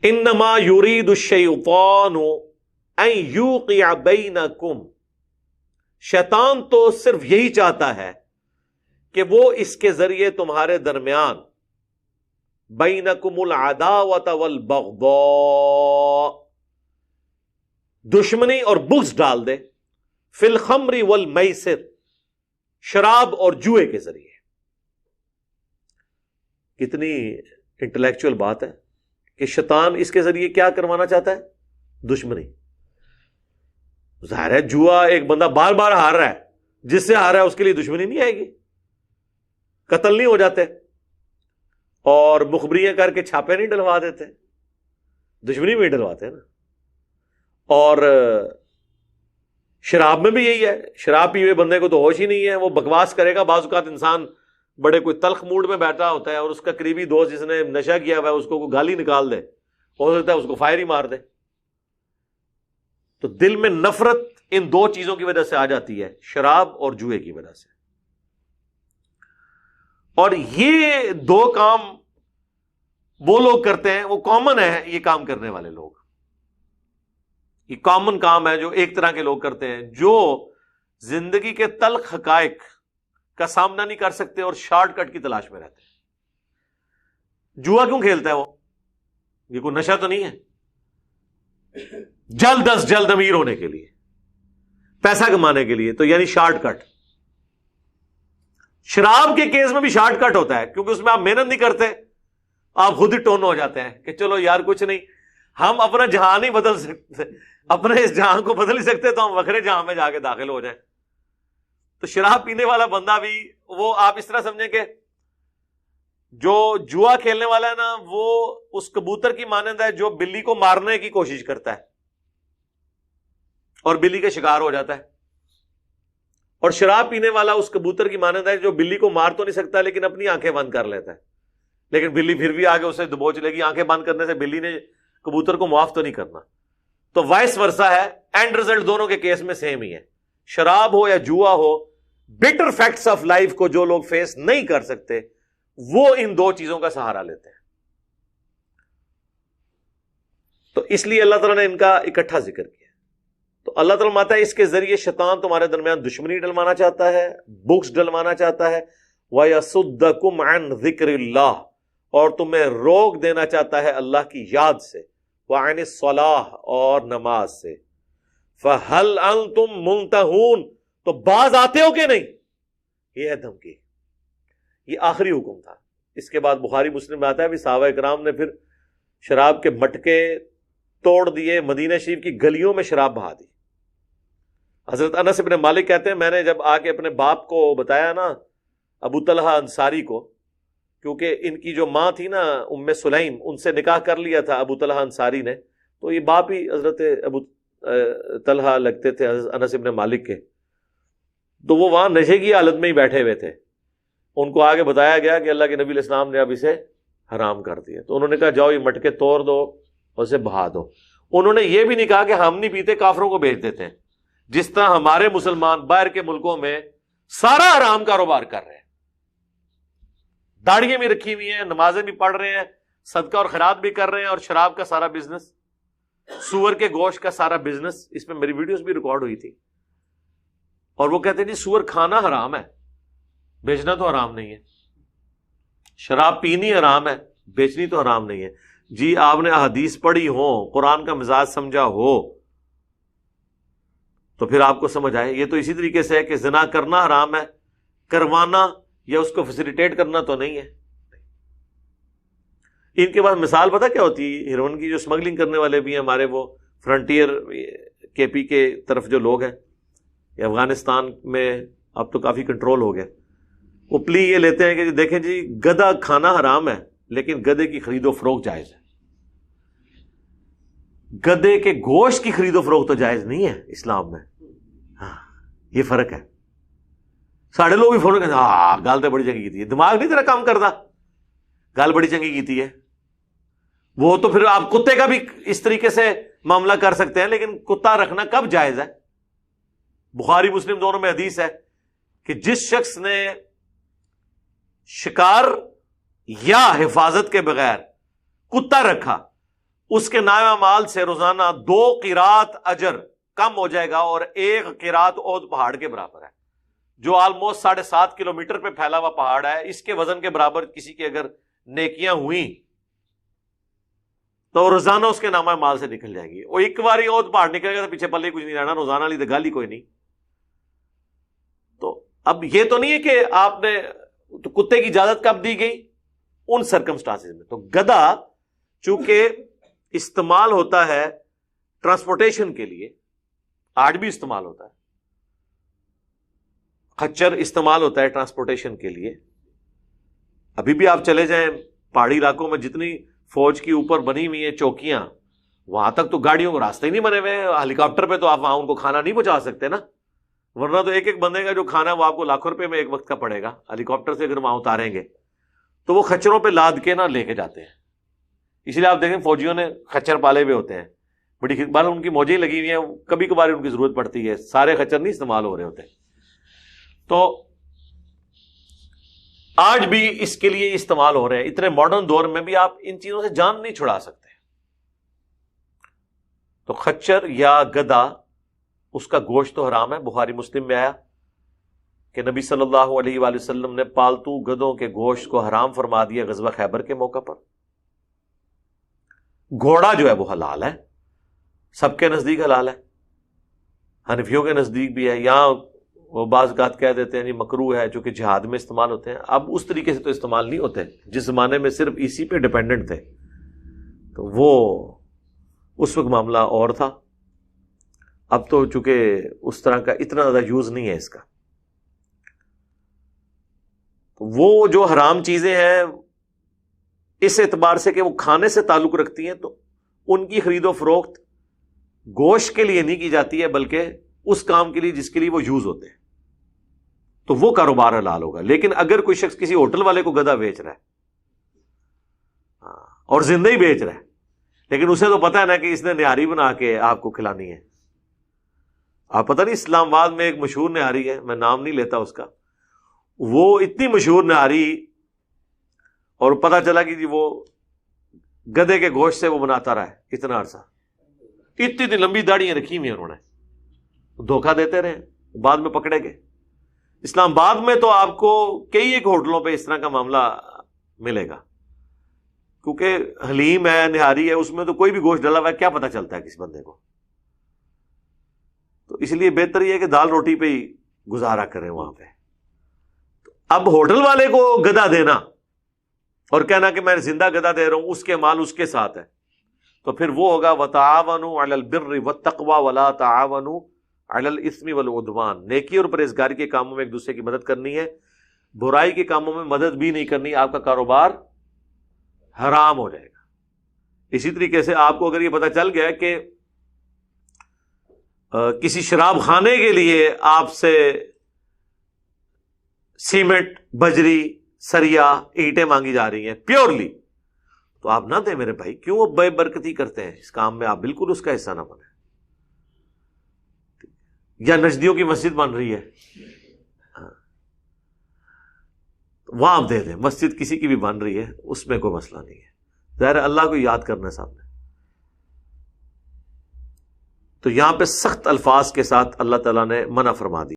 انما یرید الشیطان ان یوقع بینکم، شیطان تو صرف یہی چاہتا ہے کہ وہ اس کے ذریعے تمہارے درمیان بینکم العداوۃ والبغضاء، دشمنی اور بغض ڈال دے، فی الخمر والمیسر، شراب اور جوئے کے ذریعے۔ کتنی انٹلیکچوئل بات ہے کہ شیطان اس کے ذریعے کیا کروانا چاہتا ہے؟ دشمنی۔ ظاہر ہے جوا ایک بندہ بار بار ہار رہا ہے، جس سے ہار رہا ہے اس کے لیے دشمنی نہیں آئے گی، قتل نہیں ہو جاتے اور مخبریاں کر کے چھاپے نہیں ڈلوا دیتے، دشمنی میں ہی ڈلواتے ہیں نا۔ اور شراب میں بھی یہی ہے، شراب پیے ہوئے بندے کو تو ہوش ہی نہیں ہے، وہ بکواس کرے گا۔ بعض اوقات انسان بڑے کوئی تلخ موڈ میں بیٹھا ہوتا ہے اور اس کا قریبی دوست جس نے نشہ کیا ہوا ہے اس کو کوئی گالی نکال دے، ہو سکتا ہے اس کو فائر ہی مار دے۔ تو دل میں نفرت ان دو چیزوں کی وجہ سے آ جاتی ہے، شراب اور جوئے کی وجہ سے۔ اور یہ دو کام وہ لوگ کرتے ہیں، وہ کامن ہے، یہ کام کرنے والے لوگ، یہ کامن کام ہے جو ایک طرح کے لوگ کرتے ہیں، جو زندگی کے تلخ حقائق کا سامنا نہیں کر سکتے اور شارٹ کٹ کی تلاش میں رہتے ہیں۔ جوا کیوں کھیلتا ہے وہ؟ یہ کوئی نشہ تو نہیں ہے، جلد از جلد امیر ہونے کے لیے، پیسہ کمانے کے لیے، تو یعنی شارٹ کٹ۔ شراب کے کیس میں بھی شارٹ کٹ ہوتا ہے، کیونکہ اس میں آپ محنت نہیں کرتے، آپ خود ہی ٹون ہو جاتے ہیں کہ چلو یار کچھ نہیں، ہم اپنا جہاں نہیں بدل سکتے، اپنے اس جہاں کو بدل نہیں سکتے، تو ہم وکھرے جہاں میں جا کے داخل ہو جائیں۔ تو شراب پینے والا بندہ بھی وہ آپ اس طرح سمجھیں کہ جو جوا کھیلنے والا ہے نا، وہ اس کبوتر کی مانند ہے جو بلی کو مارنے کی کوشش کرتا ہے اور بلی کا شکار ہو جاتا ہے، اور شراب پینے والا اس کبوتر کی مانند ہے جو بلی کو مار تو نہیں سکتا لیکن اپنی آنکھیں بند کر لیتا ہے، لیکن بلی پھر بھی آگے اسے دبوچ لے گی۔ آنکھیں بند کرنے سے بلی نے کبوتر کو معاف تو نہیں کرنا۔ تو وائس ورسا ہے، اینڈ رزلٹ دونوں کے کیس میں سیم ہی ہے، شراب ہو یا جوا ہو۔ بٹر فیکٹس آف لائف کو جو لوگ فیس نہیں کر سکتے وہ ان دو چیزوں کا سہارا لیتے ہیں۔ تو اس لیے اللہ تعالیٰ نے ان کا اکٹھا ذکر کیا۔ تو اللہ تعالیٰ ماتا ہے اس کے ذریعے شیطان تمہارے درمیان دشمنی ڈلوانا چاہتا ہے، بغض ڈلوانا چاہتا ہے، وَيَصُدَّكُمْ عَنْ ذِكْرِ اللَّهِ، اور تمہیں روک دینا چاہتا ہے اللہ کی یاد سے، وَعَنِ الصَّلَاةِ، اور نماز سے۔ فَهَلْ أَنْتُمْ مُنْتَهُونَ، تو باز آتے ہو کہ نہیں؟ یہ ہے دھمکی، یہ آخری حکم تھا۔ اس کے بعد بخاری مسلم میں آتا ہے بھی صحابہ کرام نے پھر شراب کے مٹکے توڑ دیے، مدینہ شریف کی گلیوں میں شراب بہا دی۔ حضرت انس بن مالک کہتے ہیں میں نے جب آ کے اپنے باپ کو بتایا نا، ابو طلحہ انصاری کو، کیونکہ ان کی جو ماں تھی نا ام سلیم، ان سے نکاح کر لیا تھا ابو طلحہ انصاری نے، تو یہ باپ ہی حضرت ابو طلحہ لگتے تھے حضرت انس بن مالک کے۔ تو وہ وہاں نشے کی حالت میں ہی بیٹھے ہوئے تھے، ان کو آگے بتایا گیا کہ اللہ کے نبی علیہ السلام نے اب اسے حرام کر دیا، تو انہوں نے کہا جاؤ یہ مٹکے توڑ دو اور اسے بہا دو۔ انہوں نے یہ بھی نہیں کہا کہ ہم نہیں پیتے، کافروں کو بیچ دیتے ہیں، جس طرح ہمارے مسلمان باہر کے ملکوں میں سارا حرام کاروبار کر رہے ہیں، داڑیاں بھی رکھی ہوئی ہیں، نمازیں بھی پڑھ رہے ہیں، صدقہ اور خیرات بھی کر رہے ہیں، اور شراب کا سارا بزنس، سور کے گوشت کا سارا بزنس، اس میں میری ویڈیوز بھی ریکارڈ ہوئی تھی۔ اور وہ کہتے ہیں جی سور کھانا حرام ہے، بیچنا تو حرام نہیں ہے، شراب پینی حرام ہے، بیچنی تو حرام نہیں ہے۔ جی آپ نے احادیث پڑھی ہو، قرآن کا مزاج سمجھا ہو، تو پھر آپ کو سمجھ آئے۔ یہ تو اسی طریقے سے ہے کہ زنا کرنا حرام ہے، کروانا یا اس کو فیسیلیٹیٹ کرنا تو نہیں ہے۔ ان کے بعد مثال پتہ کیا ہوتی ہے؟ ہیروئن کی جو اسمگلنگ کرنے والے بھی ہیں ہمارے، وہ فرنٹیئر کے پی کے طرف جو لوگ ہیں، یا افغانستان میں اب تو کافی کنٹرول ہو گیا، وہ پلی یہ لیتے ہیں کہ جی دیکھیں جی گدھا کھانا حرام ہے لیکن گدھے کی خرید و فروخت جائز ہے، گدھے کے گوشت کی خرید و فروخت تو جائز نہیں ہے اسلام میں۔ ہاں یہ فرق ہے۔ ساڑھے لوگ بھی فون کہتے ہیں ہاں گل تو بڑی چنگی کی ہے، دماغ نہیں تیرا کام کرتا، گل بڑی چنگی کی ہے۔ وہ تو پھر آپ کتے کا بھی اس طریقے سے معاملہ کر سکتے ہیں، لیکن کتا رکھنا کب جائز ہے؟ بخاری مسلم دونوں میں حدیث ہے کہ جس شخص نے شکار یا حفاظت کے بغیر کتا رکھا اس کے نائب مال سے روزانہ 2 قرات اجر کم ہو جائے گا، اور 1 قرات احد پہاڑ کے برابر ہے، جو آلموسٹ 7.5 کلومیٹر پہ پھیلا ہوا پہاڑ ہے۔ اس کے وزن کے برابر کسی کی اگر نیکیاں ہوئیں تو روزانہ اس کے نامہ مال سے نکل جائے گی۔ وہ ایک بار ہی احد پہاڑ نکلے گا تو پیچھے پلے کچھ نہیں رہنا، روزانہ لی تو گالی کوئی نہیں۔ تو اب یہ تو نہیں ہے کہ آپ نے تو کتے کی اجازت کب دی گئی؟ ان سرکمسٹانسز میں۔ تو گدھا چونکہ استعمال ہوتا ہے ٹرانسپورٹیشن کے لیے، آج بھی استعمال ہوتا ہے، خچر استعمال ہوتا ہے ٹرانسپورٹیشن کے لیے۔ ابھی بھی آپ چلے جائیں پہاڑی علاقوں میں، جتنی فوج کی اوپر بنی ہوئی ہیں چوکیاں، وہاں تک تو گاڑیوں کو راستے ہی نہیں بنے ہوئے ہیں۔ ہیلی کاپٹر پہ تو آپ وہاں ان کو کھانا نہیں پہنچا سکتے نا، ورنہ تو ایک بندے کا جو کھانا ہے وہ آپ کو لاکھوں روپے میں ایک وقت کا پڑے گا۔ ہیلی کاپٹر سے اگر وہاں اتاریں گے تو وہ خچروں پہ لاد کے نہ لے کے جاتے ہیں۔ اس لیے آپ دیکھیں فوجیوں نے خچر پالے ہوئے ہوتے ہیں، بڑی بار ان کی موجیں لگی ہوئی ہیں، کبھی کبھار ان کی ضرورت پڑتی ہے، سارے خچر نہیں استعمال ہو رہے ہوتے۔ تو آج بھی اس کے لیے استعمال ہو رہے ہیں۔ اتنے ماڈرن دور میں بھی آپ ان چیزوں سے جان نہیں چھڑا سکتے۔ تو خچر یا گدھا، اس کا گوشت تو حرام ہے۔ بخاری مسلم میں آیا کہ نبی صلی اللہ علیہ وآلہ وسلم نے پالتو گدھوں کے گوشت کو حرام فرما دیا غزوہ خیبر کے موقع پر۔ گھوڑا جو ہے وہ حلال ہے، سب کے نزدیک حلال ہے، حنفیوں کے نزدیک بھی ہے۔ یہاں وہ بعض اوقات کہہ دیتے ہیں نہیں مکروہ ہے، چونکہ جہاد میں استعمال ہوتے ہیں۔ اب اس طریقے سے تو استعمال نہیں ہوتے، جس زمانے میں صرف اسی پہ ڈیپینڈنٹ تھے تو وہ اس وقت معاملہ اور تھا۔ اب تو چونکہ اس طرح کا اتنا زیادہ یوز نہیں ہے اس کا، تو وہ جو حرام چیزیں ہیں اس اعتبار سے کہ وہ کھانے سے تعلق رکھتی ہیں، تو ان کی خرید و فروخت گوشت کے لیے نہیں کی جاتی ہے، بلکہ اس کام کے لیے جس کے لیے وہ یوز ہوتے ہیں، تو وہ کاروبار حلال ہوگا۔ لیکن اگر کوئی شخص کسی ہوٹل والے کو گدھا بیچ رہا ہے اور زندہ ہی بیچ رہا ہے، لیکن اسے تو پتہ ہے نا کہ اس نے نہاری بنا کے آپ کو کھلانی ہے۔ آپ پتہ نہیں اسلام آباد میں ایک مشہور نہاری ہے، میں نام نہیں لیتا اس کا، وہ اتنی مشہور نہاری، اور پتہ چلا کہ جی وہ گدھے کے گوشت سے وہ بناتا رہا ہے اتنا عرصہ، اتنی لمبی داڑیاں رکھی ہوئی ہیں انہوں نے، دھوکہ دیتے رہے، بعد میں پکڑے گئے۔ اسلام آباد میں تو آپ کو کئی ایک ہوٹلوں پہ اس طرح کا معاملہ ملے گا، کیونکہ حلیم ہے، نہاری ہے، اس میں تو کوئی بھی گوشت ڈلا ہوا ہے، کیا پتہ چلتا ہے کسی بندے کو۔ تو اس لیے بہتر یہ ہے کہ دال روٹی پہ ہی گزارا کریں وہاں پہ۔ اب ہوٹل والے کو گدھا دینا اور کہنا کہ میں زندہ گدھا دے رہا ہوں، اس کے مال اس کے ساتھ ہے، تو پھر وہ ہوگا وَتَعَاوَنُوا عَلَى الْبِرِّ وَالتَّقْوَى وَلَا تَعَاوَنُوا عَلَى الْإِثْمِ وَالْعُدْوَانِ۔ نیکی اور پرہیزگاری کے کاموں میں ایک دوسرے کی مدد کرنی ہے، برائی کے کاموں میں مدد بھی نہیں کرنی، آپ کا کاروبار حرام ہو جائے گا۔ اسی طریقے سے آپ کو اگر یہ پتہ چل گیا کہ کسی شراب خانے کے لیے آپ سے سیمنٹ، بجری، سریا، اینٹیں مانگی جا رہی ہیں پیورلی، تو آپ نہ دیں میرے بھائی، کیوں وہ بے برکتی کرتے ہیں اس کام میں، آپ بالکل اس کا حصہ نہ بنیں۔ یا نجدیوں کی مسجد بن رہی ہے، وہاں آپ دے دیں، مسجد کسی کی بھی بن رہی ہے، اس میں کوئی مسئلہ نہیں ہے، ظاہر اللہ کو یاد کرنا ہے سامنے۔ تو یہاں پہ سخت الفاظ کے ساتھ اللہ تعالیٰ نے منع فرما دی۔